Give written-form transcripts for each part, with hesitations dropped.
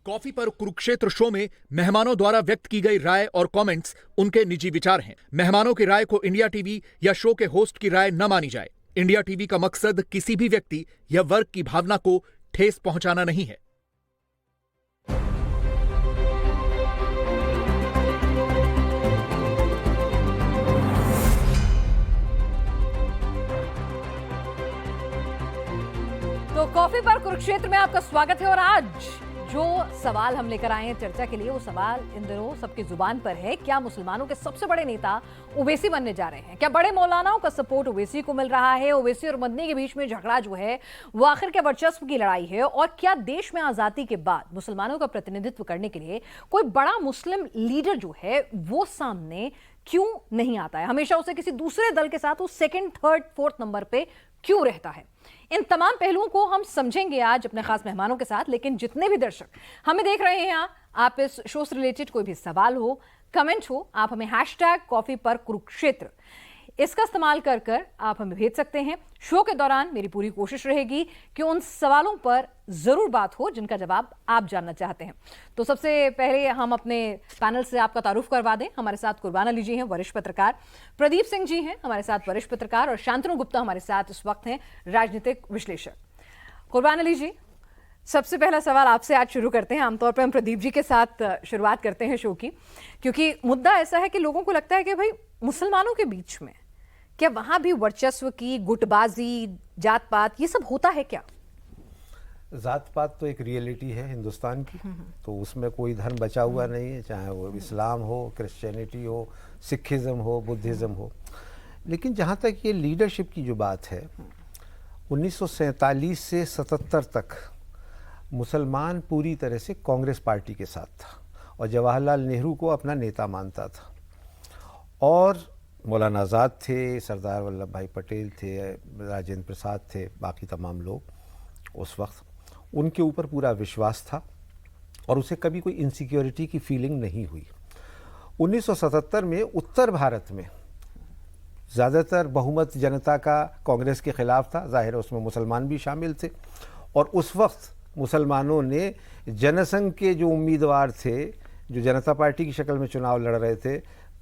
Coffee पर Kurukshetra show में मेहमानों द्वारा व्यक्त की गई राय और कमेंट्स उनके निजी विचार हैं। मेहमानों की राय को इंडिया टीवी या शो के होस्ट की राय न मानी जाए। इंडिया टीवी का मकसद किसी भी व्यक्ति या वर्ग की भावना को ठेस पहुंचाना नहीं है। तो कॉफी पर कुरुक्षेत्र में आपका स्वागत है। और आज जो सवाल हम लेकर आए हैं चर्चा के लिए, वो सवाल इन दिनों सबकी जुबान पर है। क्या मुसलमानों के सबसे बड़े नेता ओवैसी बनने जा रहे हैं? क्या बड़े मौलानाओं का सपोर्ट ओवैसी को मिल रहा है? ओवैसी और मदनी के बीच में झगड़ा जो है वो आखिर के वर्चस्व की लड़ाई है? और क्या देश में आजादी के बाद मुसलमानों का प्रतिनिधित्व करने के लिए कोई बड़ा मुस्लिम लीडर जो है वो सामने क्यों नहीं आता है? हमेशा उसे किसी दूसरे दल के साथ वो सेकंड, थर्ड, फोर्थ नंबर पे क्यों रहता है? इन तमाम पहलुओं को हम समझेंगे आज अपने खास मेहमानों के साथ। लेकिन जितने भी दर्शक हमें देख रहे हैं, आप इस शो से रिलेटेड कोई भी सवाल हो, कमेंट हो, आप हमें #कॉफी पर कुरुक्षेत्र इसका इस्तेमाल कर कर आप हमें भेज सकते हैं। शो के दौरान मेरी पूरी कोशिश रहेगी कि उन सवालों पर जरूर बात हो जिनका जवाब आप जानना चाहते हैं। तो सबसे पहले हम अपने पैनल से आपका तारुफ करवा दें। हमारे साथ कुर्बान अली जी हैं, वरिष्ठ पत्रकार, प्रदीप सिंह जी हैं हमारे साथ, वरिष्ठ पत्रकार, और शांतनु गुप्ता हमारे साथ इस वक्त हैं, राजनीतिक विश्लेषक। कुर्बान अली जी, सबसे पहला सवाल आपसे आज शुरू करते हैं। आमतौर पर हम प्रदीप जी के साथ शुरुआत करते हैं शो की, क्योंकि मुद्दा ऐसा है कि लोगों को लगता है कि भाई मुसलमानों के बीच में क्या वहां भी वर्चस्व की गुटबाजी, जात पात, ये सब होता है क्या? जात पात तो एक रियलिटी है हिंदुस्तान की, तो उसमें कोई धर्म बचा हुआ नहीं है, चाहे वो इस्लाम हो, क्रिश्चियनिटी हो, सिखिज़्म हो, बुद्धिज़्म हो। लेकिन जहाँ तक ये लीडरशिप की जो बात है, 1947 से 77 तक मुसलमान पूरी तरह से कांग्रेस पार्टी के साथ था और जवाहरलाल नेहरू को अपना नेता मानता था। और मौलाना आज़ाद थे, सरदार वल्लभ भाई पटेल थे, राजेंद्र प्रसाद थे, बाकी तमाम लोग उस वक्त उनके ऊपर पूरा विश्वास था और उसे कभी कोई इनसिक्योरिटी की फीलिंग नहीं हुई। 1977 में उत्तर भारत में ज़्यादातर बहुमत जनता का कांग्रेस के ख़िलाफ़ था, ज़ाहिर है उसमें मुसलमान भी शामिल थे। और उस वक्त मुसलमानों ने जनसंघ के जो उम्मीदवार थे, जो जनता पार्टी की शक्ल में चुनाव लड़ रहे थे,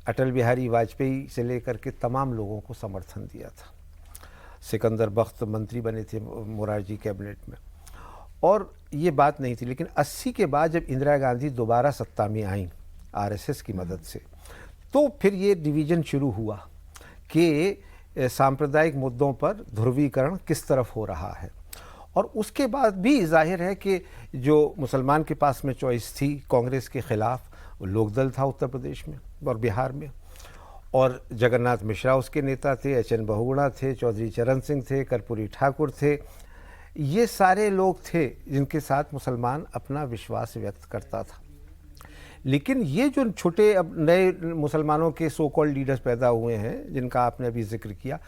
अटल बिहारी वाजपेयी से लेकर के तमाम लोगों को समर्थन दिया था। सिकंदर बख्त मंत्री बने थे मोरारजी कैबिनेट में, और ये बात नहीं थी। लेकिन 80 के बाद जब इंदिरा गांधी दोबारा सत्ता में आई आरएसएस की मदद से, तो फिर ये डिवीज़न शुरू हुआ कि सांप्रदायिक मुद्दों पर ध्रुवीकरण किस तरफ हो रहा है। और उसके बाद भी जाहिर है कि जो मुसलमान के पास में चॉइस थी कांग्रेस के ख़िलाफ़, लोकदल था उत्तर प्रदेश में और बिहार में, और जगन्नाथ मिश्रा उसके नेता थे, एच.एन. बहुगुणा थे, चौधरी चरण सिंह थे, कर्पूरी ठाकुर थे। ये सारे लोग थे जिनके साथ मुसलमान अपना विश्वास व्यक्त करता था। लेकिन ये जो छोटे अब नए मुसलमानों के सो कॉल्ड लीडर्स पैदा हुए हैं, जिनका आपने अभी जिक्र किया,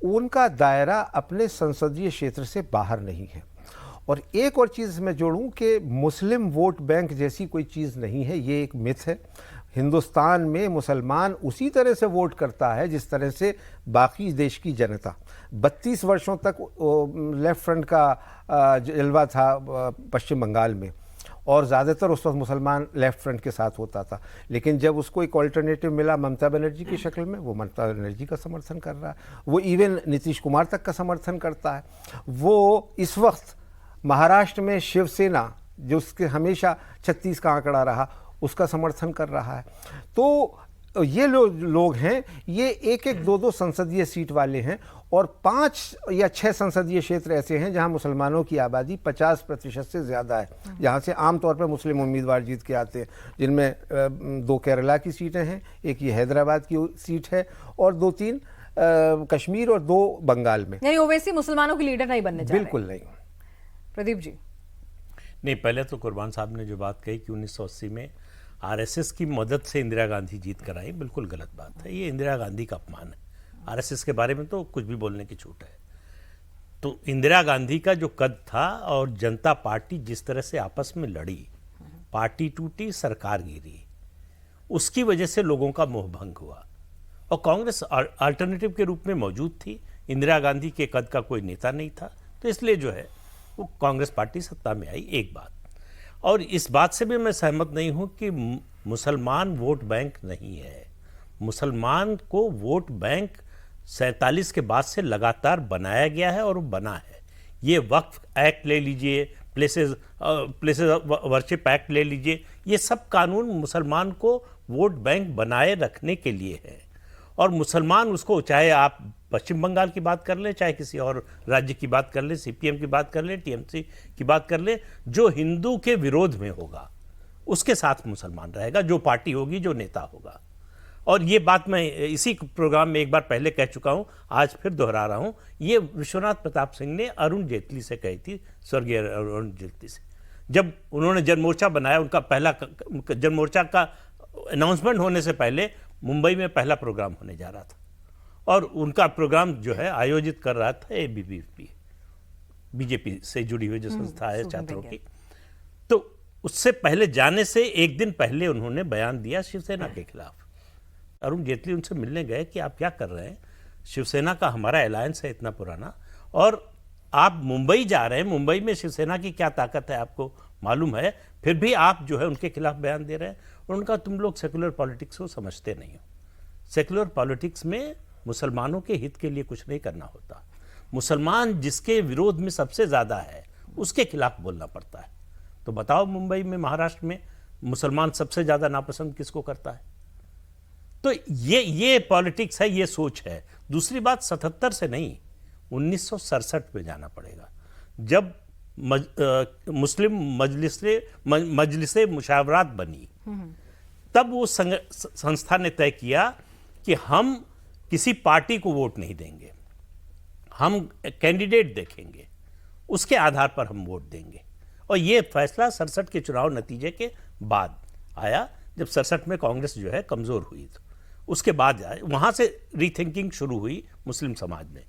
उनका दायरा अपने संसदीय क्षेत्र से बाहर नहीं है। और एक और चीज़ मैं जोड़ूं कि मुस्लिम वोट बैंक जैसी कोई चीज़ नहीं है, ये एक मिथ है। हिंदुस्तान में मुसलमान उसी तरह से वोट करता है जिस तरह से बाकी देश की जनता। 32 वर्षों तक लेफ्ट फ्रंट का जलवा था पश्चिम बंगाल में, और ज़्यादातर उस वक्त मुसलमान लेफ्ट फ्रंट के साथ होता था। लेकिन जब उसको एक ऑल्टरनेटिव मिला ममता बनर्जी की शक्ल में, वो ममता बनर्जी का समर्थन कर रहा है, वो इवन नीतीश कुमार तक का समर्थन करता है। वो इस वक्त महाराष्ट्र में शिवसेना, जो उसके हमेशा 36 का आंकड़ा रहा, उसका समर्थन कर रहा है। तो ये लोग हैं, ये एक एक दो संसदीय सीट वाले हैं, और 5 या 6 संसदीय क्षेत्र ऐसे हैं जहां मुसलमानों की आबादी 50% से ज़्यादा है, जहां से आमतौर पर मुस्लिम उम्मीदवार जीत के आते हैं, जिनमें 2 केरला की सीटें हैं, एक ये हैदराबाद की सीट है, और 2-3 कश्मीर और 2 बंगाल में। यानी ओवैसी मुसलमानों की लीडर नहीं बनने जा रहे? बिल्कुल नहीं। प्रदीप जी? नहीं, पहले तो कुर्बान साहब ने जो बात कही कि 1980 में आरएसएस की मदद से इंदिरा गांधी जीत कर आई, बिल्कुल गलत बात है। ये इंदिरा गांधी का अपमान है। आरएसएस के बारे में तो कुछ भी बोलने की छूट है। तो इंदिरा गांधी का जो कद था और जनता पार्टी जिस तरह से आपस में लड़ी, पार्टी टूटी, सरकार गिरी, उसकी वजह से लोगों का मोह भंग हुआ। और कांग्रेस अल्टरनेटिव के रूप में मौजूद थी, इंदिरा गांधी के कद का कोई नेता नहीं था, तो इसलिए जो है वो कांग्रेस पार्टी सत्ता में आई। एक बात। और इस बात से भी मैं सहमत नहीं हूं कि मुसलमान वोट बैंक नहीं है। मुसलमान को वोट बैंक 47 के बाद से लगातार बनाया गया है और वो बना है। ये वक्फ एक्ट ले लीजिए, प्लेसेस वर्शिप एक्ट ले लीजिए, ये सब कानून मुसलमान को वोट बैंक बनाए रखने के लिए है। और मुसलमान उसको, चाहे आप पश्चिम बंगाल की बात कर लें, चाहे किसी और राज्य की बात कर लें, सीपीएम की बात कर लें, टीएमसी की बात कर लें, जो हिंदू के विरोध में होगा उसके साथ मुसलमान रहेगा, जो पार्टी होगी, जो नेता होगा। और ये बात मैं इसी प्रोग्राम में एक बार पहले कह चुका हूं, आज फिर दोहरा रहा हूं। ये विश्वनाथ प्रताप सिंह ने अरुण जेटली से कही थी, स्वर्गीय अरुण जेटली से, जब उन्होंने जनमोर्चा बनाया। उनका पहला जनमोर्चा का अनाउंसमेंट होने से पहले मुंबई में पहला प्रोग्राम होने जा रहा था और उनका प्रोग्राम जो है आयोजित कर रहा था एबीवीपी, बीजेपी से जुड़ी हुई जो संस्था है छात्रों की। तो उससे पहले जाने से एक दिन पहले उन्होंने बयान दिया शिवसेना के खिलाफ। अरुण जेटली उनसे मिलने गए कि आप क्या कर रहे हैं, शिवसेना का हमारा अलायंस है इतना पुराना, और आप मुंबई जा रहे हैं, मुंबई में शिवसेना की क्या ताकत है आपको मालूम है, फिर भी आप जो है उनके खिलाफ बयान दे रहे हैं। और उनका, तुम लोग सेकुलर पॉलिटिक्स को समझते नहीं हो। सेकुलर पॉलिटिक्स में मुसलमानों के हित के लिए कुछ नहीं करना होता। मुसलमान जिसके विरोध में सबसे ज़्यादा है उसके खिलाफ बोलना पड़ता है। तो बताओ, मुंबई में, महाराष्ट्र में मुसलमान सबसे ज़्यादा नापसंद किसको करता है? तो ये पॉलिटिक्स है, ये सोच है। दूसरी बात, 77 से नहीं, 1967 में जाना पड़ेगा, जब मुस्लिम मजलिसे मुशावरात बनी। तब वो संस्था ने तय किया कि हम किसी पार्टी को वोट नहीं देंगे, हम कैंडिडेट देखेंगे, उसके आधार पर हम वोट देंगे। और ये फैसला 67 के चुनाव नतीजे के बाद आया, जब 67 में कांग्रेस जो है कमज़ोर हुई। तो उसके बाद वहाँ से रीथिंकिंग शुरू हुई मुस्लिम समाज में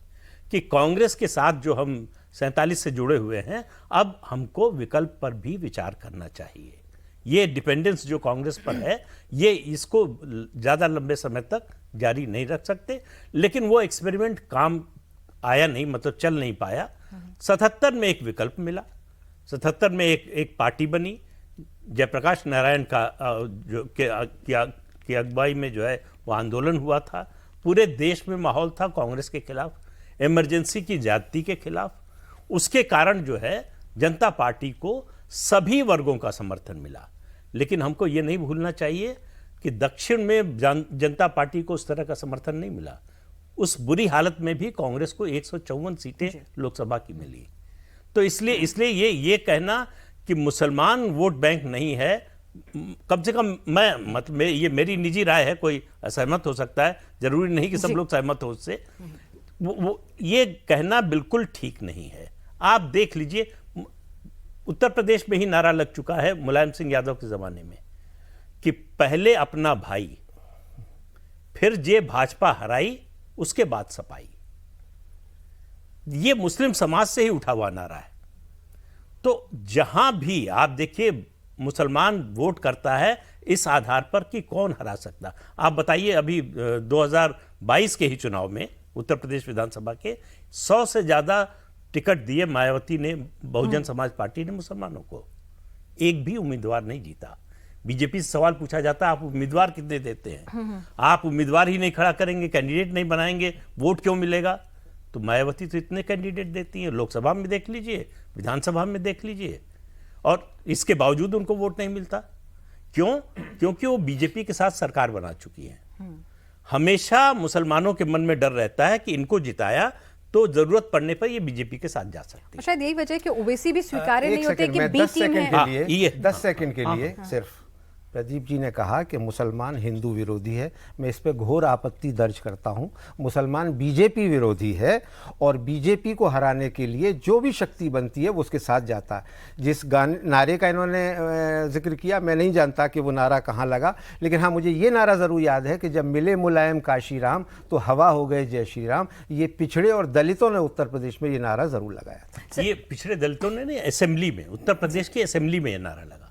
कि कांग्रेस के साथ जो हम 47 से जुड़े हुए हैं, अब हमको विकल्प पर भी विचार करना चाहिए। ये डिपेंडेंस जो कांग्रेस पर है, ये इसको ज़्यादा लंबे समय तक जारी नहीं रख सकते। लेकिन वो एक्सपेरिमेंट काम आया नहीं, मतलब चल नहीं पाया। 77 में एक विकल्प मिला, 77 में एक पार्टी बनी, जयप्रकाश नारायण का जो की अगुवाई में जो है वो आंदोलन हुआ था। पूरे देश में माहौल था कांग्रेस के खिलाफ, इमरजेंसी की ज्यादती के खिलाफ। उसके कारण जो है जनता पार्टी को सभी वर्गों का समर्थन मिला। लेकिन हमको ये नहीं भूलना चाहिए कि दक्षिण में जनता पार्टी को उस तरह का समर्थन नहीं मिला। उस बुरी हालत में भी कांग्रेस को 154 सीटें लोकसभा की मिली। तो इसलिए ये कहना कि मुसलमान वोट बैंक नहीं है, कम से कम मतलब ये मेरी निजी राय है, कोई असहमत हो सकता है, जरूरी नहीं कि सब लोग सहमत हो उससे। ये कहना बिल्कुल ठीक नहीं है। आप देख लीजिए, उत्तर प्रदेश में ही नारा लग चुका है मुलायम सिंह यादव के जमाने में कि पहले अपना भाई, फिर जे भाजपा हराई, उसके बाद सपाई। ये मुस्लिम समाज से ही उठा हुआ नारा है। तो जहां भी आप देखिए मुसलमान वोट करता है इस आधार पर कि कौन हरा सकता। आप बताइए, अभी 2022 के ही चुनाव में उत्तर प्रदेश विधानसभा के 100 से ज्यादा टिकट दिए मायावती ने, बहुजन समाज पार्टी ने मुसलमानों को। एक भी उम्मीदवार नहीं जीता। बीजेपी से सवाल पूछा जाता है, आप उम्मीदवार कितने देते हैं? आप उम्मीदवार ही नहीं खड़ा करेंगे, कैंडिडेट नहीं बनाएंगे, वोट क्यों मिलेगा? तो मायावती तो इतने कैंडिडेट देती हैं, लोकसभा में देख लीजिए, विधानसभा में देख लीजिए, और इसके बावजूद उनको वोट नहीं मिलता। क्यों? क्योंकि वो बीजेपी के साथ सरकार बना चुकी है। हमेशा मुसलमानों के मन में डर रहता है कि इनको जिताया तो जरूरत पड़ने पर ये बीजेपी के साथ जा सकती है। शायद यही वजह है कि ओवैसी भी स्वीकार्य नहीं होते कि बी 10 टीम सेकंड है। के लिए 10 सेकंड के लिए सिर्फ प्रदीप जी ने कहा कि मुसलमान हिंदू विरोधी है। मैं इस पे घोर आपत्ति दर्ज करता हूं। मुसलमान बीजेपी विरोधी है और बीजेपी को हराने के लिए जो भी शक्ति बनती है वो उसके साथ जाता है। जिस नारे का इन्होंने जिक्र किया, मैं नहीं जानता कि वो नारा कहाँ लगा, लेकिन हाँ, मुझे ये नारा ज़रूर याद है कि जब मिले मुलायम काशी राम तो हवा हो गए जय श्री राम। ये पिछड़े और दलितों ने उत्तर प्रदेश में ये नारा ज़रूर लगाया था। ये पिछड़े दलितों ने नहीं, असेंबली में, उत्तर प्रदेश की असेंबली में ये नारा लगा।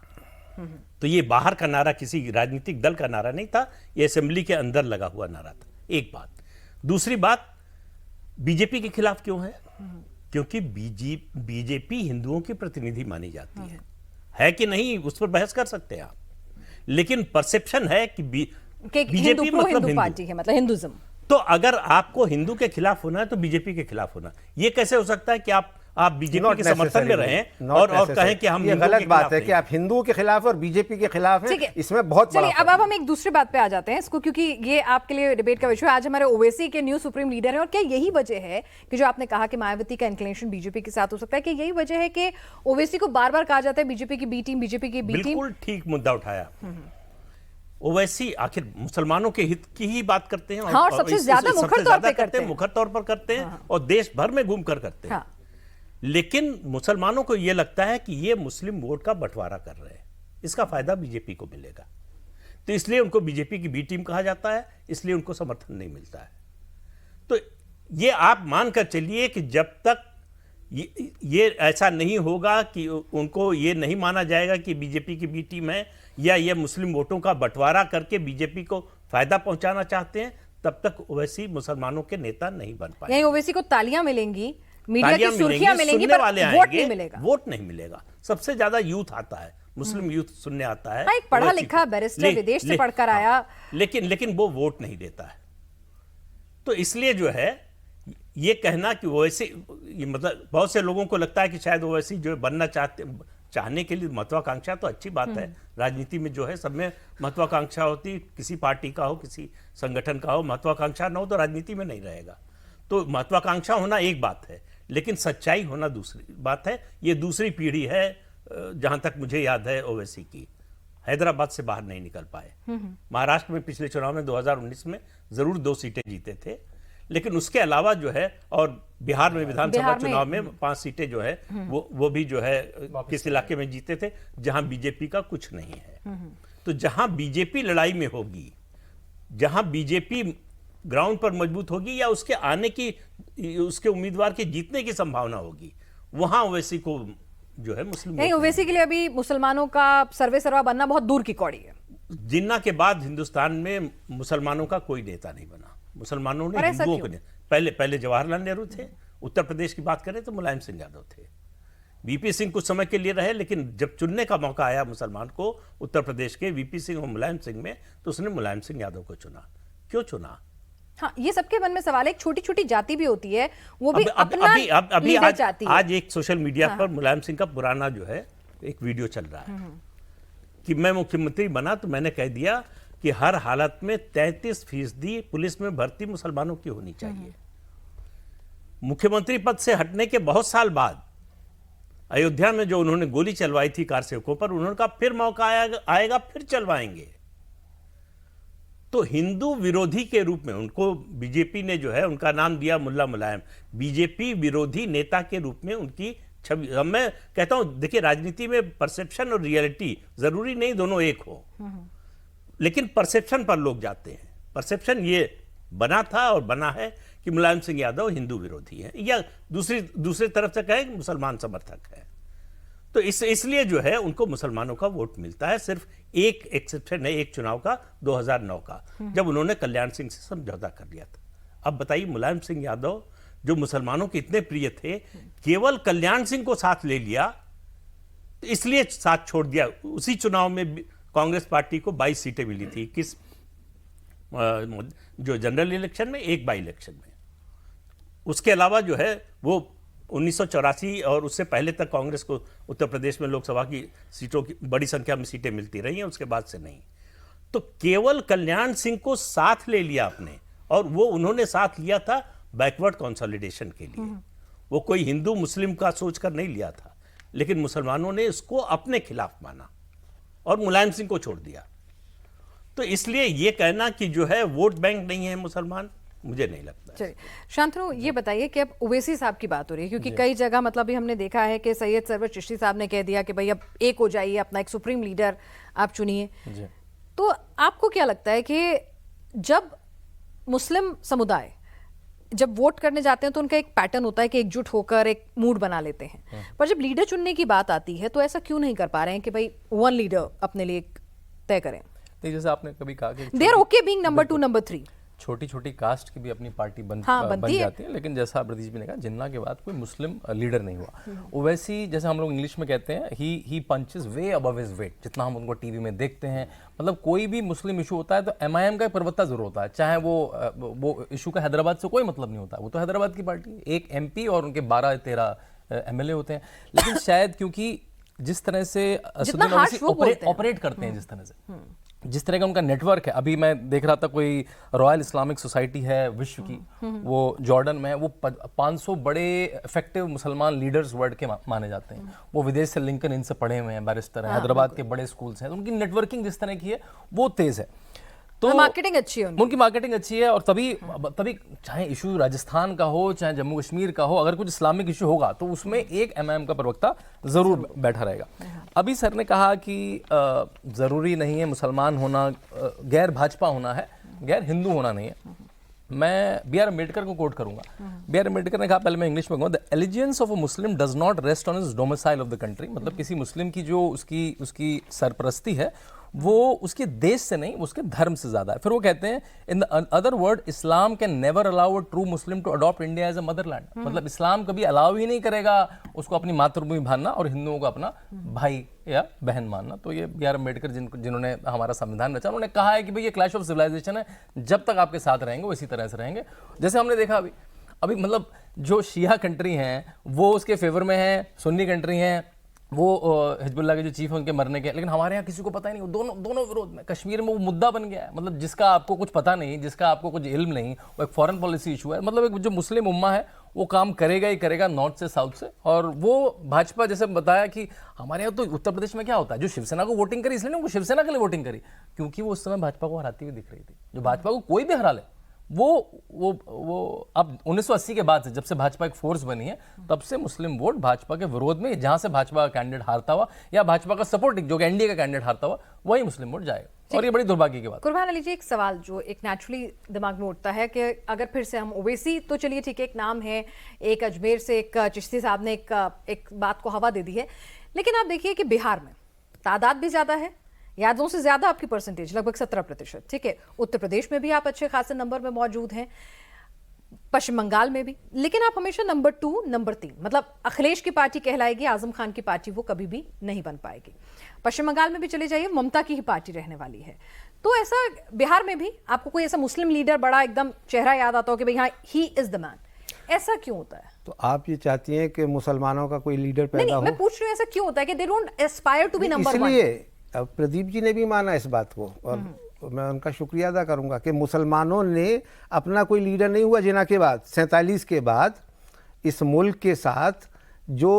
तो ये बाहर का नारा, किसी राजनीतिक दल का नारा नहीं था, ये असेंबली के अंदर लगा हुआ नारा था। एक बात। दूसरी बात, बीजेपी के खिलाफ क्यों है? क्योंकि बीजेपी हिंदुओं की प्रतिनिधि मानी जाती है। है कि नहीं उस पर बहस कर सकते हैं आप, लेकिन परसेप्शन है कि बीजेपी मतलब हिंदू पार्टी है, मतलब हिंदुइज्म। तो अगर आपको हिंदू के खिलाफ होना है तो बीजेपी के खिलाफ होना। ये कैसे हो सकता है कि आप बीजेपी के समर्थन में रहें और कहें कि हम ये गलत बात है कि आप हिंदुओं के खिलाफ और बीजेपी के खिलाफ हैं। इसमें बहुत बड़ा। चलिए अब हम एक दूसरी बात पे आ जाते हैं इसको, क्योंकि ये आपके लिए डिबेट का विषय है। आज हमारे ओवैसी के न्यू सुप्रीम लीडर हैं, और क्या यही वजह है कि जो आपने कहा कि मायावती का इंक्लिनेशन बीजेपी के साथ हो सकता है, कि यही वजह है कि ओवैसी को बार बार कहा जाता है बीजेपी की बी टीम, बीजेपी की बी टीम? बिल्कुल ठीक मुद्दा उठाया। ओवैसी आखिर मुसलमानों के हित की ही बात करते हैं, और सबसे ज्यादा मुखर तौर पे करते हैं, मुखर तौर पर करते हैं और देश भर में घूमकर करते हैं। लेकिन मुसलमानों को यह लगता है कि ये मुस्लिम वोट का बंटवारा कर रहे हैं, इसका फायदा बीजेपी को मिलेगा, तो इसलिए उनको बीजेपी की बी टीम कहा जाता है, इसलिए उनको समर्थन नहीं मिलता है। तो ये आप मानकर चलिए कि जब तक ये ऐसा नहीं होगा कि उनको ये नहीं माना जाएगा कि बीजेपी की बी टीम है या ये मुस्लिम वोटों का बंटवारा करके बीजेपी को फायदा पहुंचाना चाहते हैं, तब तक ओवैसी मुसलमानों के नेता नहीं बन पाएंगे। यही ओवैसी को तालियां मिलेंगी, मीडिया की सुर्खियां मिलेंगी, पर वोट नहीं मिलेगा। वोट नहीं मिलेगा। सबसे ज्यादा यूथ आता है, मुस्लिम यूथ सुनने आता है। एक पढ़ा लिखा बैरिस्टर विदेश से पढ़कर आया, लेकिन वो वोट नहीं देता है। तो इसलिए जो है ये कहना कि ओवैसी, मतलब बहुत से लोगों को लगता है कि शायद ओवैसी जो बनना चाहने के लिए महत्वाकांक्षा, तो अच्छी बात है। राजनीति में जो है सब में महत्वाकांक्षा होती, किसी पार्टी का हो, किसी संगठन का हो, महत्वाकांक्षा न हो तो राजनीति में नहीं रहेगा। तो महत्वाकांक्षा होना एक बात है, लेकिन सच्चाई होना दूसरी बात है। ये दूसरी पीढ़ी है, जहां तक मुझे याद है ओवैसी की, हैदराबाद से बाहर नहीं निकल पाए। महाराष्ट्र में पिछले चुनाव में 2019 में जरूर 2 सीटें जीते थे, लेकिन उसके अलावा जो है, और बिहार में विधानसभा चुनाव में 5 सीटें जो है वो भी जो है किस इलाके में जीते थे जहां बीजेपी का कुछ नहीं है। तो जहां बीजेपी लड़ाई में होगी, जहां बीजेपी ग्राउंड पर मजबूत होगी या उसके आने की, उसके उम्मीदवार के जीतने की संभावना होगी, वहां ओवैसी को जो है मुस्लिम नहीं, ओवैसी के लिए अभी मुसलमानों का सर्वे सर्वा बनना बहुत दूर की कौड़ी है। जिन्ना के बाद हिंदुस्तान में मुसलमानों का कोई नेता नहीं बना। मुसलमानों ने हिंदुओं को पहले जवाहरलाल नेहरू थे, उत्तर प्रदेश की बात करें तो मुलायम सिंह यादव थे, वीपी सिंह कुछ समय के लिए रहे, लेकिन जब चुनने का मौका आया मुसलमान को उत्तर प्रदेश के वीपी सिंह और मुलायम सिंह में, तो उसने मुलायम सिंह यादव को चुना। क्यों चुना? हाँ, ये सबके मन में सवाल है। एक छोटी छोटी जाति भी होती है, वो भी अपना लीडर चाहती है। आज एक सोशल मीडिया पर मुलायम सिंह का पुराना जो है एक वीडियो चल रहा है कि मैं मुख्यमंत्री बना तो मैंने कह दिया कि हर हालत में 33% पुलिस में भर्ती मुसलमानों की होनी चाहिए। मुख्यमंत्री पद से हटने के बहुत साल बाद अयोध्या में जो उन्होंने गोली चलवाई थी कार सेवकों पर, उन्होंने कहा फिर मौका आएगा फिर चलवाएंगे। तो हिंदू विरोधी के रूप में उनको बीजेपी ने जो है उनका नाम दिया मुल्ला मुलायम, बीजेपी विरोधी नेता के रूप में उनकी छवि। अब मैं कहता हूं, देखिए राजनीति में परसेप्शन और रियलिटी जरूरी नहीं दोनों एक हो, लेकिन परसेप्शन पर लोग जाते हैं। परसेप्शन ये बना था और बना है कि मुलायम सिंह यादव हिंदू विरोधी हैं, या दूसरी तरफ से कहें मुसलमान समर्थक है। तो इसलिए जो है उनको मुसलमानों का वोट मिलता है। सिर्फ एक एक्सेप्शन है, एक चुनाव का 2009 का, जब उन्होंने कल्याण सिंह से समझौता कर लिया था। अब बताइए, मुलायम सिंह यादव जो मुसलमानों के इतने प्रिय थे, केवल कल्याण सिंह को साथ ले लिया, तो इसलिए साथ छोड़ दिया। उसी चुनाव में कांग्रेस पार्टी को 22 सीटें मिली थी, किस जो जनरल इलेक्शन में, एक बाई इलेक्शन में। उसके अलावा जो है वो 1984 और उससे पहले तक कांग्रेस को उत्तर प्रदेश में लोकसभा की सीटों की बड़ी संख्या में सीटें मिलती रही हैं, उसके बाद से नहीं। तो केवल कल्याण सिंह को साथ ले लिया आपने, और वो उन्होंने साथ लिया था बैकवर्ड कंसोलिडेशन के लिए। वो कोई हिंदू मुस्लिम का सोचकर नहीं लिया था, लेकिन मुसलमानों ने इसको अपने खिलाफ माना और मुलायम सिंह को छोड़ दिया। तो इसलिए ये कहना कि जो है वोट बैंक नहीं है मुसलमान, मुझे नहीं लगता। चलिए शांतनु, ये बताइए कि अब ओवैसी साहब की बात हो रही है, क्योंकि कई जगह मतलब भी हमने देखा है कि सैयद सरवर चिश्ती साहब ने कह दिया कि भाई अब एक हो जाइए, अपना एक सुप्रीम लीडर आप चुनिए। तो आपको क्या लगता है कि जब मुस्लिम समुदाय जब वोट करने जाते हैं तो उनका एक पैटर्न होता है कि एकजुट होकर एक मूड बना लेते हैं, पर जब लीडर चुनने की बात आती है तो ऐसा क्यों नहीं कर पा रहे हैं कि भाई वन लीडर अपने लिए तय करें? नहीं, जैसे आपने कभी कहा कि they are okay being number 2 number 3। छोटी छोटी कास्ट की भी अपनी पार्टी बन बनती है। जाती है, लेकिन जैसा प्रदीश जी ने कहा, जिन्ना के बाद कोई मुस्लिम लीडर नहीं हुआ। ओवैसी, जैसे हम लोग इंग्लिश में कहते हैं, he punches way above his weight, जितना हम उनको टीवी में देखते हैं। मतलब कोई भी मुस्लिम इशू होता है तो एमआईएम का प्रवक्ता जरूर होता है, चाहे वो इशू का हैदराबाद से कोई मतलब नहीं होता, वो तो हैदराबाद की पार्टी, एक एमपी और उनके 12-13 एमएलए होते हैं। लेकिन शायद क्योंकि जिस तरह से असदुद्दीन ओवैसी ऑपरेट करते हैं, जिस तरह का उनका नेटवर्क है, अभी मैं देख रहा था कोई रॉयल इस्लामिक सोसाइटी है विश्व की, वो जॉर्डन में है, वो 500 बड़े इफेक्टिव मुसलमान लीडर्स वर्ल्ड के माने जाते हैं। वो विदेश से लिंकन इनसे पढ़े हुए हैं, बैरिस्टर हैं, हैदराबाद के बड़े स्कूल्स हैं, तो उनकी नेटवर्किंग जिस तरह की है वो तेज है। तो मार्केटिंग अच्छी है उनकी मार्केटिंग अच्छी है, और तभी चाहे इशू राजस्थान का हो चाहे जम्मू कश्मीर का हो, अगर कुछ इस्लामिक इशू होगा तो उसमें एक एमआईएम का प्रवक्ता जरूर बैठा रहेगा। अभी सर ने कहा कि जरूरी नहीं है मुसलमान होना, गैर भाजपा होना है, गैर हिंदू होना नहीं है। मैं बी.आर. अम्बेडकर को कोट करूंगा। बी.आर. अम्बेडकर ने कहा, पहले मैं इंग्लिश में कहूंगा, the allegiance of a Muslim does not rest on his domicile of the country. मतलब किसी मुस्लिम की जो उसकी सरपरस्ती है वो उसके देश से नहीं, उसके धर्म से ज्यादा है। फिर वो कहते हैं, in the other word, Islam can never allow a true Muslim to adopt India as a motherland. मतलब इस्लाम कभी अलाउ ही नहीं करेगा उसको अपनी मातृभूमि मानना और हिंदुओं को अपना भाई या बहन मानना। तो ये बी.आर. अम्बेडकर जिन्होंने हमारा संविधान रचा, उन्होंने कहा है कि भाई ये क्लैश ऑफ सिविलाइजेशन है, जब तक आपके साथ रहेंगे वो इसी तरह से रहेंगे। जैसे हमने देखा अभी मतलब जो शिया कंट्री हैं वो उसके फेवर में है, सुन्नी कंट्री हैं वो हिजबुल्लाह के जो चीफ हैं उनके मरने के, लेकिन हमारे यहाँ किसी को पता ही नहीं, दोनों विरोध में। कश्मीर में वो मुद्दा बन गया है, मतलब जिसका आपको कुछ पता नहीं, जिसका आपको कुछ इल्म नहीं, वो एक फॉरेन पॉलिसी इशू है। मतलब एक जो मुस्लिम उम्मा है वो काम करेगा ही करेगा, नॉर्थ से साउथ से। और वो भाजपा, जैसे बताया कि हमारे यहाँ तो उत्तर प्रदेश में क्या होता है, जो शिवसेना को वोटिंग करी इसलिए वो शिवसेना के लिए वोटिंग करी क्योंकि वो उस समय भाजपा को हराती हुई दिख रही थी। जो भाजपा को कोई भी हरा ले, वो अब 1980 के बाद से, जब से भाजपा एक फोर्स बनी है, तब से मुस्लिम वोट भाजपा के विरोध में, जहां से भाजपा का कैंडिडेट हारता हुआ या भाजपा का सपोर्टिंग जो एनडीए का कैंडिडेट हारता हुआ, वही मुस्लिम वोट जाएगा। और ये बड़ी दुर्भाग्य की बात। कुर्बान अली जी, एक सवाल जो एक नेचुरली दिमाग में उठता है कि अगर फिर से हम ओवैसी, तो चलिए ठीक है, एक नाम है, एक अजमेर से एक चिश्ती साहब ने एक बात को हवा दे दी है, लेकिन आप देखिए कि बिहार में तादाद भी ज्यादा है, यादों से ज्यादा आपकी परसेंटेज लगभग 17%, ठीक है। उत्तर प्रदेश में भी आप अच्छे खासे नंबर में मौजूद हैं, पश्चिम बंगाल में भी, लेकिन आप हमेशा नंबर 2, नंबर 3, मतलब अखिलेश की पार्टी कहलाएगी, आजम खान की पार्टी वो कभी भी नहीं बन पाएगी। पश्चिम बंगाल में भी चले जाइए, ममता की ही पार्टी रहने वाली है। तो ऐसा बिहार में भी आपको कोई ऐसा मुस्लिम लीडर बड़ा एकदम चेहरा याद आता हो कि भाई हाँ, ही इज द मैन, ऐसा क्यों होता है? तो आप ये चाहती हैं कि मुसलमानों का कोई लीडर पैदा हो? मैं पूछ रही हूँ ऐसा क्यों होता है कि they don't aspire to be number 1। इसलिए अब प्रदीप जी ने भी माना इस बात को, और मैं उनका शुक्रिया अदा करूंगा कि मुसलमानों ने अपना कोई लीडर नहीं हुआ जिन्ना के बाद 47 के बाद इस मुल्क के साथ जो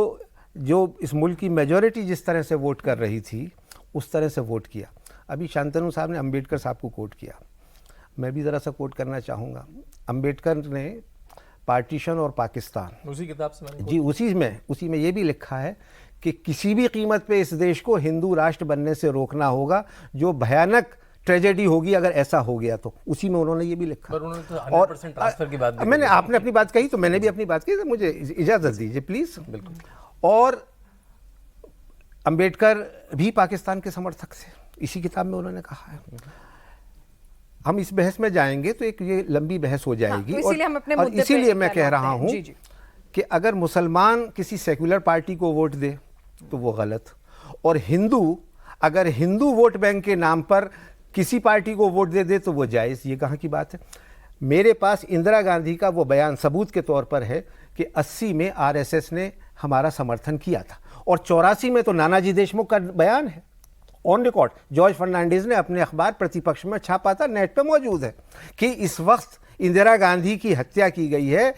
इस मुल्क की मेजॉरिटी जिस तरह से वोट कर रही थी उस तरह से वोट किया। अभी शांतनु साहब ने अम्बेडकर साहब को कोट किया, मैं भी ज़रा सा कोट करना चाहूँगा। अम्बेडकर ने पार्टीशन और पाकिस्तान, उसी किताब से मैंने जी उसी में ये भी लिखा है कि किसी भी कीमत पे इस देश को हिंदू राष्ट्र बनने से रोकना होगा, जो भयानक ट्रेजेडी होगी अगर ऐसा हो गया तो। उसी में उन्होंने ये भी लिखा। पर उन्होंने तो 100% ट्रांसफर की बात मैंने आपने अपनी बात कही तो मैंने भी अपनी बात कही, तो मुझे इजाजत दीजिए प्लीज। बिल्कुल। और अंबेडकर भी पाकिस्तान के समर्थक थे, इसी किताब में उन्होंने कहा है। हम इस बहस में जाएंगे तो एक ये लंबी बहस हो जाएगी, और इसीलिए मैं कह रहा हूं कि अगर मुसलमान किसी सेक्युलर पार्टी को वोट दे तो वो गलत, और हिंदू अगर हिंदू वोट बैंक के नाम पर किसी पार्टी को वोट दे तो वो जायज़। ये कहाँ की बात है? मेरे पास इंदिरा गांधी का वो बयान सबूत के तौर पर है कि 80 में आरएसएस ने हमारा समर्थन किया था, और 84 में तो नानाजी देशमुख का बयान है ऑन रिकॉर्ड, जॉर्ज फर्नांडिस ने अपने अखबार प्रतिपक्ष में छापा था, नेट पे मौजूद है, कि इस वक्त इंदिरा गांधी की हत्या की गई है,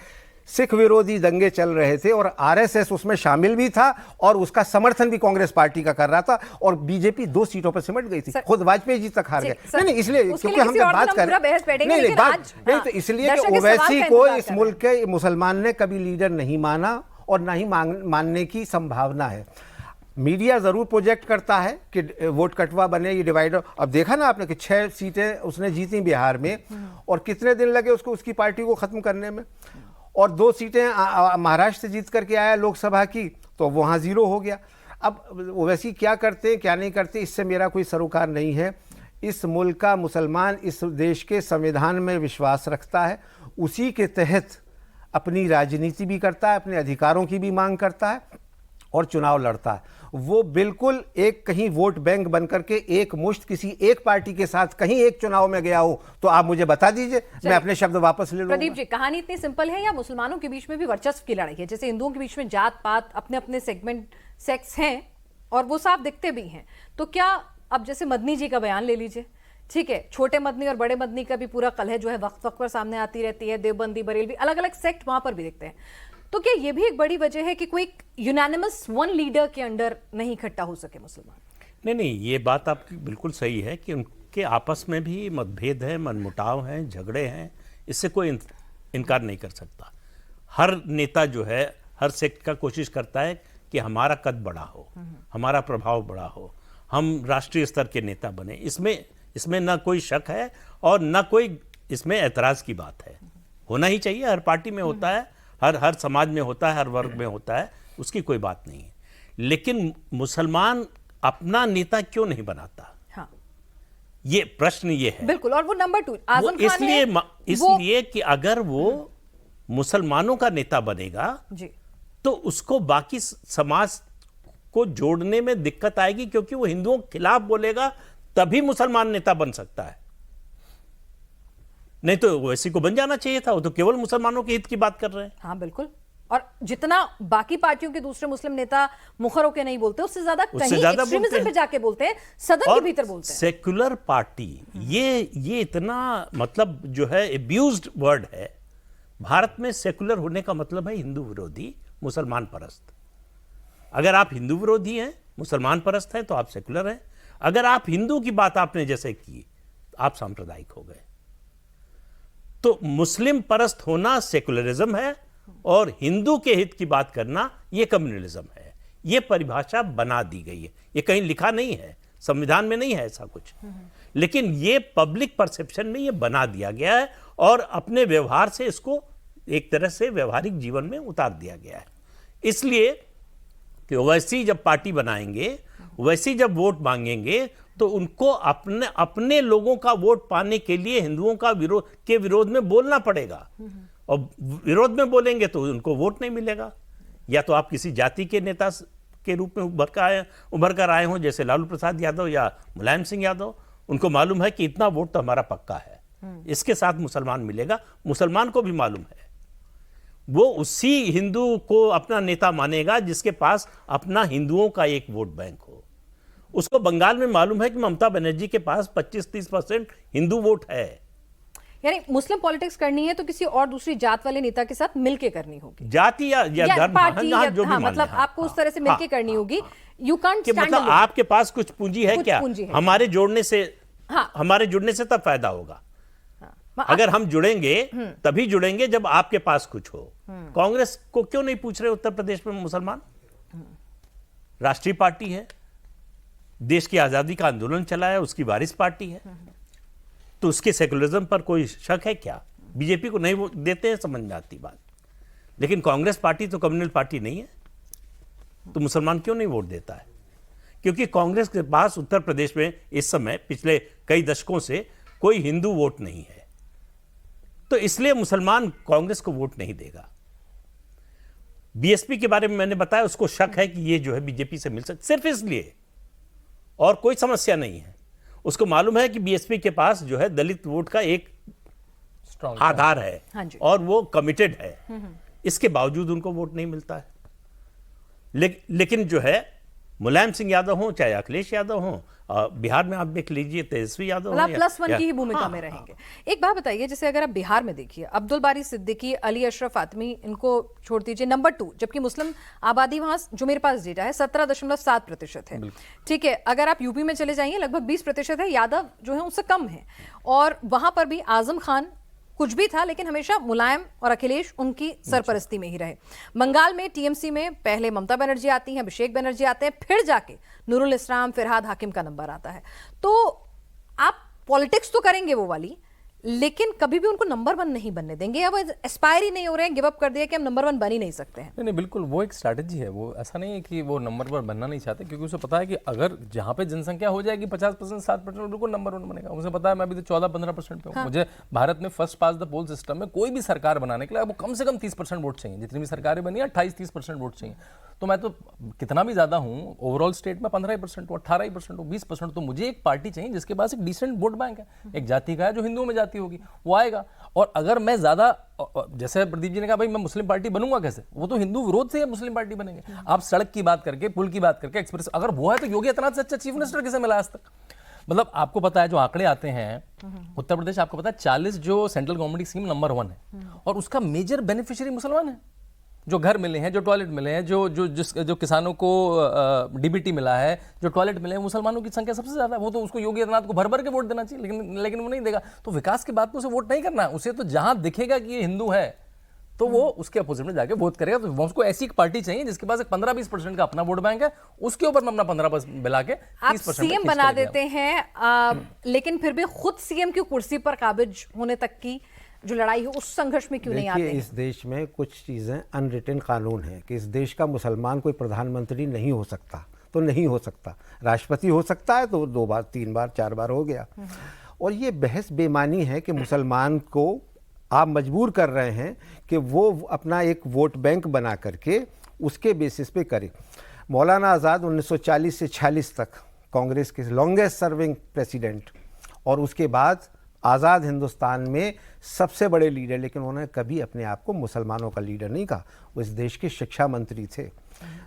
सिख विरोधी दंगे चल रहे थे और आरएसएस उसमें शामिल भी था, और उसका समर्थन भी कांग्रेस पार्टी का कर रहा था, और बीजेपी 2 सीटों पर सिमट गई थी, खुद वाजपेयी जी तक हार गए। नहीं इसलिए क्योंकि हम जब बात करें नहीं तो इसलिए कि ओवैसी को इस मुल्क के मुसलमान ने कभी लीडर नहीं माना और ना ही मानने की संभावना है। मीडिया जरूर प्रोजेक्ट करता है कि वोट कटवा बने, ये डिवाइडर। अब देखा ना आपने कि 6 सीटें उसने जीती बिहार में, और कितने दिन लगे उसको उसकी पार्टी को खत्म करने में, और 2 सीटें महाराष्ट्र से जीत करके आया लोकसभा की, तो वहाँ 0 हो गया। अब वैसी क्या करते हैं क्या नहीं करते इससे मेरा कोई सरोकार नहीं है। इस मुल्क का मुसलमान इस देश के संविधान में विश्वास रखता है, उसी के तहत अपनी राजनीति भी करता है, अपने अधिकारों की भी मांग करता है और चुनाव लड़ता है। वो बिल्कुल एक कहीं वोट बैंक बनकर के एक मुश्त किसी एक पार्टी के साथ कहीं एक चुनाव में गया हो तो आप मुझे बता दीजिए, मैं अपने शब्द वापस ले लूंगा। प्रदीप जी, कहानी इतनी सिंपल है या मुसलमानों के बीच में भी वर्चस्व की लड़ाई है? जैसे हिंदुओं के बीच में जात पात अपने अपने सेगमेंट सेक्स हैं और वो साफ दिखते भी हैं, तो क्या अब जैसे मदनी जी का बयान ले लीजिए, ठीक है, छोटे मदनी और बड़े मदनी का भी पूरा कलह जो है वक्त वक्त पर सामने आती रहती है, देवबंदी बरेलवी अलग अलग सेक्ट वहां पर भी दिखते हैं, तो क्या ये भी एक बड़ी वजह है कि कोई यूनानिमस वन लीडर के अंडर नहीं इकट्ठा हो सके मुसलमान? नहीं, ये बात आपकी बिल्कुल सही है कि उनके आपस में भी मतभेद है, मनमुटाव हैं, झगड़े हैं, इससे कोई इनकार नहीं कर सकता। हर नेता जो है हर सेक्ट का कोशिश करता है कि हमारा कद बड़ा हो, हमारा प्रभाव बड़ा हो, हम राष्ट्रीय स्तर के नेता बने, इसमें ना कोई शक है और ना कोई इसमें ऐतराज की बात है। होना ही चाहिए, हर पार्टी में होता है, हर समाज में होता है, हर वर्ग में होता है, उसकी कोई बात नहीं है। लेकिन मुसलमान अपना नेता क्यों नहीं बनाता? हाँ, ये प्रश्न ये है। बिल्कुल। और वो नंबर 2 आजम खान इसलिए कि अगर वो मुसलमानों का नेता बनेगा जी, तो उसको बाकी समाज को जोड़ने में दिक्कत आएगी, क्योंकि वो हिंदुओं के खिलाफ बोलेगा तभी मुसलमान नेता बन सकता है, नहीं तो वैसी को बन जाना चाहिए था। वो तो केवल मुसलमानों के हित की बात कर रहे हैं। हाँ बिल्कुल। और जितना बाकी पार्टियों के दूसरे मुस्लिम नेता मुखर होकर नहीं बोलते, उससे ज्यादा कहीं एक्सट्रीमिज्म पे जाके बोलते हैं, सदन के भीतर बोलते हैं। सेक्युलर पार्टी, ये इतना मतलब जो है एब्यूज्ड वर्ड है। भारत में सेक्युलर होने का मतलब है हिंदू विरोधी, मुसलमान परस्त। अगर आप हिंदू विरोधी हैं, मुसलमान परस्त हैं, तो आप सेक्युलर हैं। अगर आप हिंदू की बात आपने जैसे की, आप सांप्रदायिक हो गए। तो मुस्लिम परस्त होना सेक्युलरिज्म है और हिंदू के हित की बात करना यह कम्युनलिज्म है। यह परिभाषा बना दी गई है, यह कहीं लिखा नहीं है, संविधान में नहीं है ऐसा कुछ, लेकिन यह पब्लिक परसेप्शन में यह बना दिया गया है और अपने व्यवहार से इसको एक तरह से व्यवहारिक जीवन में उतार दिया गया है। इसलिए कि वैसी जब पार्टी बनाएंगे, वैसी जब वोट मांगेंगे, तो उनको अपने लोगों का वोट पाने के लिए हिंदुओं का विरोध में बोलना पड़ेगा। और विरोध में बोलेंगे तो उनको वोट नहीं मिलेगा। या तो आप किसी जाति के नेता के रूप में उभर कर आए हों, जैसे लालू प्रसाद यादव या मुलायम सिंह यादव, उनको मालूम है कि इतना वोट तो हमारा पक्का है, इसके साथ मुसलमान मिलेगा। मुसलमान को भी मालूम है, वो उसी हिंदू को अपना नेता मानेगा जिसके पास अपना हिंदुओं का एक वोट बैंक हो। उसको बंगाल में मालूम है कि ममता बनर्जी के पास 25-30% हिंदू वोट है। यानी मुस्लिम पॉलिटिक्स करनी है तो किसी और दूसरी जात वाले नेता के साथ मिलके करनी होगी, जाति या धर्म, पार्टी हाँ, या, जो भी हाँ, मान मतलब लें, आपको उस तरह से मिलके करनी होगी। यू कांट स्टैंड मतलब आपके पास कुछ पूंजी है, क्या पूंजी है। हमारे जोड़ने से, हाँ, हमारे जुड़ने से तब फायदा होगा। हाँ, अगर हम जुड़ेंगे तभी जुड़ेंगे जब आपके पास कुछ हो। कांग्रेस को क्यों नहीं पूछ रहे उत्तर प्रदेश में मुसलमान? राष्ट्रीय पार्टी है, देश की आजादी का आंदोलन चला है, उसकी वारिस पार्टी है, तो उसके सेकुलरिज्म पर कोई शक है क्या? बीजेपी को नहीं देते हैं, समझ में आती बात। लेकिन कांग्रेस पार्टी तो कम्युनल पार्टी नहीं है, तो मुसलमान क्यों नहीं वोट देता है? क्योंकि कांग्रेस के पास उत्तर प्रदेश में इस समय पिछले कई दशकों से कोई हिंदू वोट नहीं है, तो इसलिए मुसलमान कांग्रेस को वोट नहीं देगा। बीएसपी के बारे में मैंने बताया, उसको शक है कि ये जो है बीजेपी से मिल सकती, सिर्फ इसलिए, और कोई समस्या नहीं है। उसको मालूम है कि बीएसपी के पास जो है दलित वोट का एक स्ट्रॉन्ग आधार है, हाँ जी, और वो कमिटेड है, इसके बावजूद उनको वोट नहीं मिलता है। लेकिन जो है मुलायम सिंह यादव हो चाहे अखिलेश यादव हो, बिहार में आप देख लीजिए तेजस्वी यादव मतलब +1 की ही भूमिका में रहेंगे। एक बात बताइए, जैसे अगर आप बिहार में देखिए, अब्दुल बारी सिद्दीकी, अली अशरफ फातमी, इनको छोड़ दीजिए, नंबर 2, जबकि मुस्लिम आबादी वहां जो मेरे पास डेटा है 17.7% है, ठीक है। अगर आप यूपी में चले जाइए लगभग 20% है, यादव जो है उससे कम है, और वहां पर भी आजम खान कुछ भी था, लेकिन हमेशा मुलायम और अखिलेश उनकी सरपरस्ती में ही रहे। बंगाल में टीएमसी में पहले ममता बनर्जी आती हैं, अभिषेक बनर्जी आते हैं, फिर जाके नूरुल इस्लाम, फिरहाद हाकिम का नंबर आता है। तो आप पॉलिटिक्स तो करेंगे वो वाली, लेकिन कभी भी उनको नंबर 1 नहीं बनने देंगे। अब एस्पायर ही नहीं हो रहे हैं, गिव अप कर दिया कि हम नंबर 1 बन ही नहीं सकते हैं। नहीं, बिल्कुल वो एक स्ट्रैटेजी है। वो ऐसा नहीं है कि वो नंबर 1 बनना नहीं चाहते, क्योंकि उसे पता है कि अगर जहाँ पे जनसंख्या हो जाएगी 50%, 7%, बिल्कुल नंबर 1 बनेगा। उसे पता है मैं अभी तो 14-15% पे हूँ। मुझे भारत में first pass the pole system में कोई भी सरकार बनाने के लिए वो कम से कम 30% वोट चाहिए। जितनी भी सरकारें बनी है 28-30% वोट चाहिए। तो मैं तो कितना भी ज्यादा हूँ, ओवरऑल स्टेट में 15% हूँ, 18% हूँ, 20%। तो मुझे एक पार्टी चाहिए जिसके पास एक डिसेंट वोट बैंक है, एक जाति का है जो हिंदुओं में जाति होगी, वो आएगा। और अगर मैं ज्यादा, जैसे प्रदीप जी ने कहा भाई मैं मुस्लिम पार्टी बनूंगा कैसे, वो तो हिंदू विरोध से मुस्लिम पार्टी बनेंगे। आप सड़क की बात करके, पुल की बात करके, एक्सप्रेस, अगर वो है तो योगी आदित्यनाथ से अच्छा चीफ मिनिस्टर किसे मिला आज तक? मतलब आपको पता है जो आंकड़े आते हैं, उत्तर प्रदेश आपको पता है 40 जो सेंट्रल गवर्नमेंट स्कीम नंबर 1 है, और उसका मेजर बेनिफिशियरी मुसलमान है। जो घर मिले हैं, जो टॉयलेट मिले हैं, जो किसानों को डीबीटी मिला है, जो टॉयलेट मिले हैं, मुसलमानों की संख्या सबसे ज्यादा है। वो तो उसको योगी आदित्यनाथ को भर भर के वोट देना चाहिए, लेकिन वो नहीं देगा। तो विकास की बात में उसे वोट नहीं करना है। उसे तो जहां दिखेगा कि ये हिंदू है तो वो उसके अपोजिट में जाके वोट करेगा। तो उसको ऐसी एक पार्टी चाहिए जिसके पास एक 15-20% का अपना वोट बैंक है, उसके ऊपर अपना 15% मिला के 30% सीएम बना देते हैं, लेकिन फिर भी खुद सीएम की कुर्सी पर काबिज होने तक की जो लड़ाई है उस संघर्ष में क्यों नहीं आते? देखिए, इस देश में कुछ चीज़ें अनरिटन कानून है कि इस देश का मुसलमान कोई प्रधानमंत्री नहीं हो सकता, तो नहीं हो सकता। राष्ट्रपति हो सकता है तो 2 बार, 3 बार, 4 बार हो गया। और ये बहस बेमानी है कि मुसलमान को आप मजबूर कर रहे हैं कि वो अपना एक वोट बैंक बना करके उसके बेसिस पे करे। मौलाना आज़ाद 1940 से 46 तक कांग्रेस के लॉन्गेस्ट सर्विंग प्रेसिडेंट, और उसके बाद आज़ाद हिंदुस्तान में सबसे बड़े लीडर, लेकिन उन्होंने कभी अपने आप को मुसलमानों का लीडर नहीं कहा। वो इस देश के शिक्षा मंत्री थे।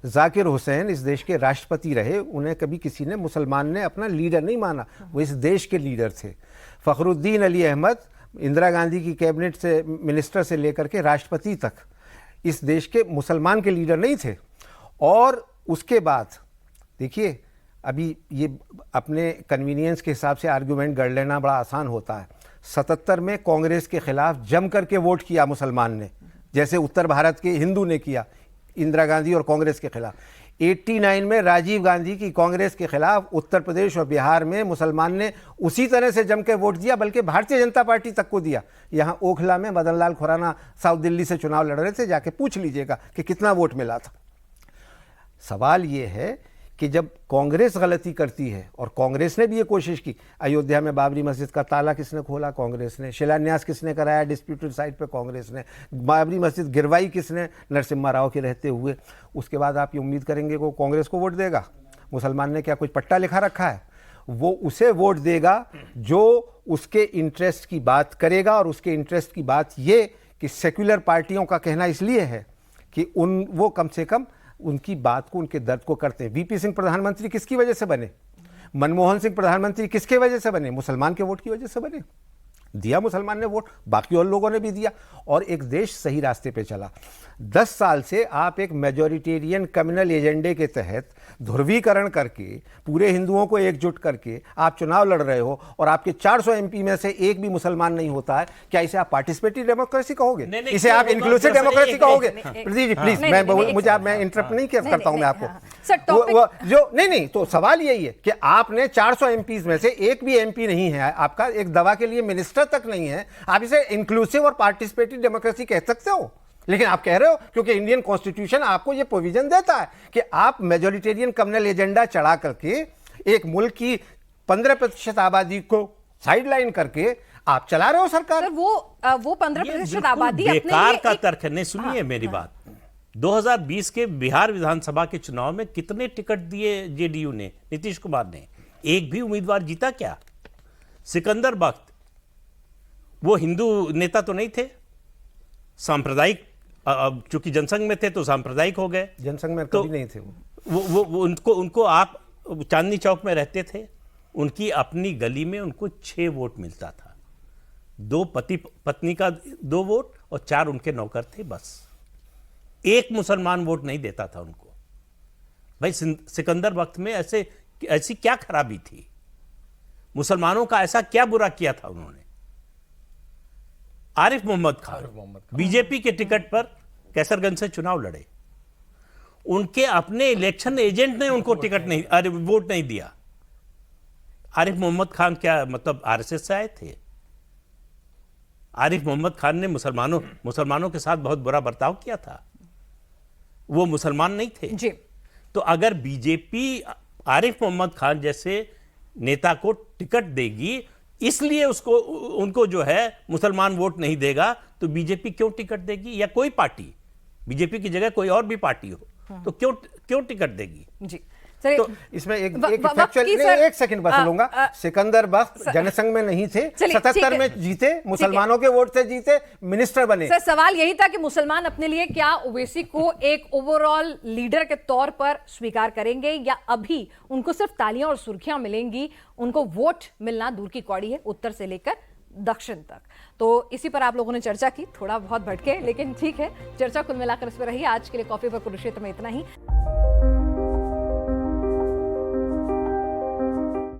जाकिर हुसैन इस देश के राष्ट्रपति रहे, उन्हें कभी किसी ने मुसलमान ने अपना लीडर नहीं माना, वो इस देश के लीडर थे। फ़खरुद्दीन अली अहमद इंदिरा गांधी की कैबिनेट से मिनिस्टर से लेकर के राष्ट्रपति तक इस देश के मुसलमान के लीडर नहीं थे। और उसके बाद देखिए, अभी ये अपने कन्वीनियंस के हिसाब से आर्गुमेंट गढ़ लेना बड़ा आसान होता है। 77 में कांग्रेस के खिलाफ जम करके वोट किया मुसलमान ने, जैसे उत्तर भारत के हिंदू ने किया इंदिरा गांधी और कांग्रेस के खिलाफ। 89 में राजीव गांधी की कांग्रेस के खिलाफ उत्तर प्रदेश और बिहार में मुसलमान ने उसी तरह से जम के वोट दिया, बल्कि भारतीय जनता पार्टी तक को दिया। यहाँ ओखला में मदन लाल खुराना साउथ दिल्ली से चुनाव लड़ रहे थे, जाके पूछ लीजिएगा कि कितना वोट मिला था। सवाल ये है कि जब कांग्रेस गलती करती है, और कांग्रेस ने भी ये कोशिश की, अयोध्या में बाबरी मस्जिद का ताला किसने खोला? कांग्रेस ने। शिलान्यास किसने कराया डिस्प्यूटेड साइट पे? कांग्रेस ने। बाबरी मस्जिद गिरवाई किसने? नरसिम्हा राव के रहते हुए। उसके बाद आप ये उम्मीद करेंगे वो कांग्रेस को वोट देगा? मुसलमान ने क्या कुछ पट्टा लिखा रखा है? वो उसे वोट देगा जो उसके इंटरेस्ट की बात करेगा। और उसके इंटरेस्ट की बात ये कि सेक्युलर पार्टियों का कहना इसलिए है कि वो कम से कम उनकी बात को, उनके दर्द को करते हैं। वीपी सिंह प्रधानमंत्री किसकी वजह से बने? मनमोहन सिंह प्रधानमंत्री किसके वजह से बने? मुसलमान के वोट की वजह से बने। दिया मुसलमान ने वोट, बाकी और लोगों ने भी दिया, और एक देश सही रास्ते पे चला। 10 साल से आप एक मेजॉरिटेरियन कम्युनल एजेंडे के तहत ध्रुवीकरण करके पूरे हिंदुओं को एकजुट करके आप चुनाव लड़ रहे हो, और आपके 400 एमपी में से एक भी मुसलमान नहीं होता है। क्या इसे आप पार्टिसिपेटरी डेमोक्रेसी कहोगे? इसे आप इंक्लूसिव डेमोक्रेसी कहोगे? प्रदीप जी प्लीज, मैं इंटरप्ट नहीं करता हूं मैं आपको। जो नहीं, तो सवाल यही है कि आपने 400 एमपी में से एक भी एमपी नहीं है आपका, एक दवा के लिए मिनिस्टर तक नहीं है। आप इसे इंक्लूसिव और पार्टिसिपेटरी डेमोक्रेसी कह सकते हो, लेकिन आप कह रहे हो क्योंकि इंडियन कॉन्स्टिट्यूशन आपको यह प्रोविजन देता है कि आप मेजॉरिटेरियन कम्युनल एजेंडा चढ़ा करके एक मुल्क की 15% आबादी को साइडलाइन करके आप चला रहे हो सरकार। सर, वो 15% आबादी अपने बेकार लिए का तर्क है। नहीं, सुनिए मेरी बात। 2020 के बिहार विधानसभा के चुनाव में कितने टिकट दिए जेडीयू ने, नीतीश कुमार ने? एक भी उम्मीदवार जीता क्या? सिकंदर बख्त वो हिंदू नेता तो नहीं थे, सांप्रदायिक, चूंकि जनसंघ में थे तो सांप्रदायिक हो गए। जनसंघ में तो कभी नहीं थे वो उनको आप चांदनी चौक में रहते थे, उनकी अपनी गली में उनको 6 वोट मिलता था। 2 पति पत्नी का 2 वोट और 4 उनके नौकर थे, बस। एक मुसलमान वोट नहीं देता था उनको। भाई सिकंदर वक्त में ऐसी क्या खराबी थी? मुसलमानों का ऐसा क्या बुरा किया था उन्होंने? आरिफ मोहम्मद खान बीजेपी के टिकट पर कैसरगंज से चुनाव लड़े, उनके अपने इलेक्शन एजेंट ने उनको वोट नहीं दिया। आरिफ मोहम्मद खान क्या मतलब आरएसएस से आए थे? आरिफ मोहम्मद खान ने मुसलमानों के साथ बहुत बुरा बर्ताव किया था, वो मुसलमान नहीं थे जी। तो अगर बीजेपी आरिफ मोहम्मद खान जैसे नेता को टिकट देगी, इसलिए उनको जो है मुसलमान वोट नहीं देगा, तो बीजेपी क्यों टिकट देगी? या कोई पार्टी, बीजेपी की जगह कोई और भी पार्टी हो तो क्यों टिकट देगी? जी चलिए, तो इसमें एक वक्त की सर- एक सेकंड बस लूंगा। सिकंदर बख्त जनसंघ में नहीं थे, चलिए, ठीक 77 है। में जीते, मुसलमानों के वोट से जीते, मिनिस्टर बने। सर सवाल यही था कि मुसलमान अपने लिए क्या ओवैसी को एक ओवरऑल लीडर के तौर पर स्वीकार करेंगे, या अभी उनको सिर्फ तालियां और सुर्खियां मिलेंगी, उनको वोट मिलना दूर की कौड़ी है उत्तर से लेकर दक्षिण तक। तो इसी पर आप लोगों ने चर्चा की, थोड़ा बहुत भटके, लेकिन ठीक है, चर्चा कुल मिलाकर इस पर रही। आज के लिए कॉफी पर कुरुक्षेत्र में इतना ही।